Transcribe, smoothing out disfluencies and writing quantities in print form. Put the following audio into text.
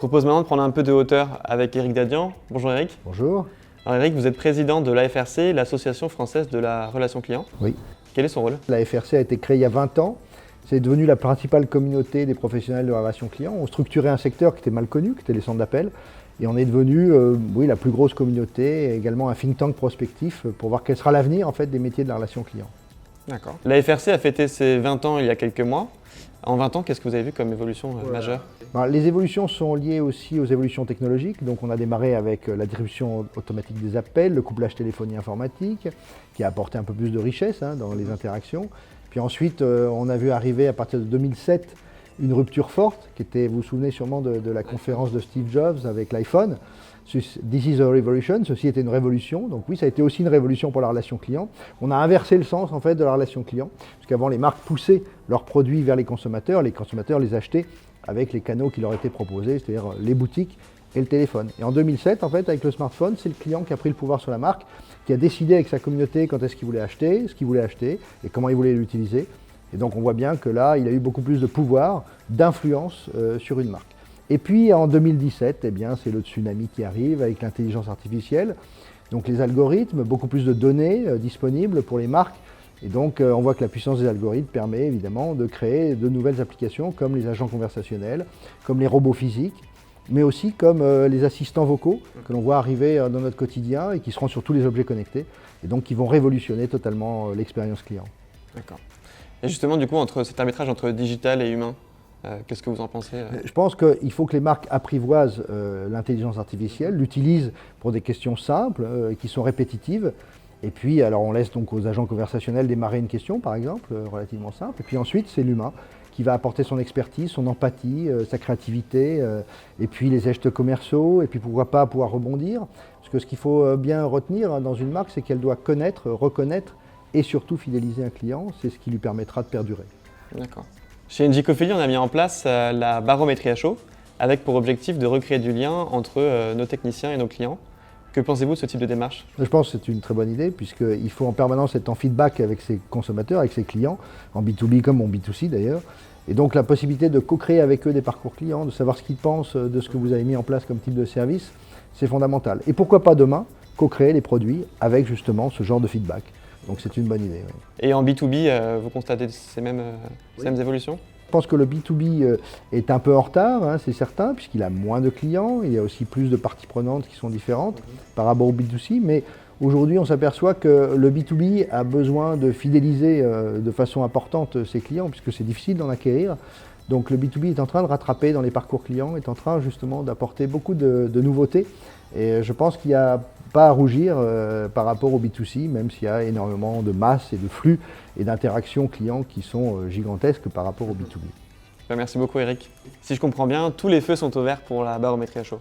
propose maintenant de prendre un peu de hauteur avec Éric Dadian. Bonjour Éric. Bonjour. Alors Éric, vous êtes président de l'AFRC, l'Association française de la relation client. Oui. Quel est son rôle? La FRC a été créée il y a 20 ans. C'est devenu la principale communauté des professionnels de la relation client. On structurait un secteur qui était mal connu, qui était les centres d'appel. Et on est devenu la plus grosse communauté, et également un think tank prospectif pour voir quel sera l'avenir en fait, des métiers de la relation client. D'accord. La FRC a fêté ses 20 ans il y a quelques mois. En 20 ans, qu'est-ce que vous avez vu comme évolution majeure? Les évolutions sont liées aussi aux évolutions technologiques. Donc on a démarré avec la distribution automatique des appels, le couplage téléphonie informatique, qui a apporté un peu plus de richesse dans les interactions. Puis ensuite, on a vu arriver à partir de 2007 une rupture forte, qui était, vous vous souvenez sûrement de la conférence de Steve Jobs avec l'iPhone. This is a revolution, ceci était une révolution. Donc oui, ça a été aussi une révolution pour la relation client. On a inversé le sens en fait de la relation client, puisqu'avant les marques poussaient leurs produits vers les consommateurs les achetaient avec les canaux qui leur étaient proposés, c'est-à-dire les boutiques et le téléphone. Et en 2007, en fait, avec le smartphone, c'est le client qui a pris le pouvoir sur la marque, qui a décidé avec sa communauté quand est-ce qu'il voulait acheter, ce qu'il voulait acheter et comment il voulait l'utiliser. Et donc on voit bien que là, il a eu beaucoup plus de pouvoir, d'influence sur une marque. Et puis en 2017, eh bien, c'est le tsunami qui arrive avec l'intelligence artificielle. Donc les algorithmes, beaucoup plus de données disponibles pour les marques. Et donc on voit que la puissance des algorithmes permet évidemment de créer de nouvelles applications comme les agents conversationnels, comme les robots physiques, mais aussi comme les assistants vocaux que l'on voit arriver dans notre quotidien et qui seront sur tous les objets connectés. Et donc qui vont révolutionner totalement l'expérience client. D'accord. Et justement, du coup, entre cet arbitrage entre digital et humain, qu'est-ce que vous en pensez? Je pense qu'il faut que les marques apprivoisent l'intelligence artificielle, l'utilisent pour des questions simples, qui sont répétitives. Et puis, alors on laisse donc aux agents conversationnels démarrer une question, par exemple, relativement simple. Et puis ensuite, c'est l'humain qui va apporter son expertise, son empathie, sa créativité, et puis les gestes commerciaux, et puis pourquoi pas pouvoir rebondir. Parce que ce qu'il faut bien retenir dans une marque, c'est qu'elle doit connaître, reconnaître, et surtout fidéliser un client, c'est ce qui lui permettra de perdurer. D'accord. Chez NJ Coffiely, on a mis en place la barométrie à chaud, avec pour objectif de recréer du lien entre nos techniciens et nos clients. Que pensez-vous de ce type de démarche? Je pense que c'est une très bonne idée, puisqu'il faut en permanence être en feedback avec ses consommateurs, avec ses clients, en B2B comme en B2C d'ailleurs. Et donc la possibilité de co-créer avec eux des parcours clients, de savoir ce qu'ils pensent de ce que vous avez mis en place comme type de service, c'est fondamental. Et pourquoi pas demain, co-créer les produits avec justement ce genre de feedback. Donc c'est une bonne idée. Oui. Et en B2B, vous constatez ces mêmes évolutions? Je pense que le B2B est un peu en retard, c'est certain, puisqu'il a moins de clients, il y a aussi plus de parties prenantes qui sont différentes par rapport au B2C, mais aujourd'hui on s'aperçoit que le B2B a besoin de fidéliser de façon importante ses clients, puisque c'est difficile d'en acquérir. Donc le B2B est en train de rattraper dans les parcours clients, est en train justement d'apporter beaucoup de nouveautés, et je pense qu'il n'y a pas à rougir par rapport au B2C, même s'il y a énormément de masse et de flux et d'interactions clients qui sont gigantesques par rapport au B2B. Merci beaucoup Éric. Si je comprends bien, tous les feux sont ouverts pour la barométrie à chaud.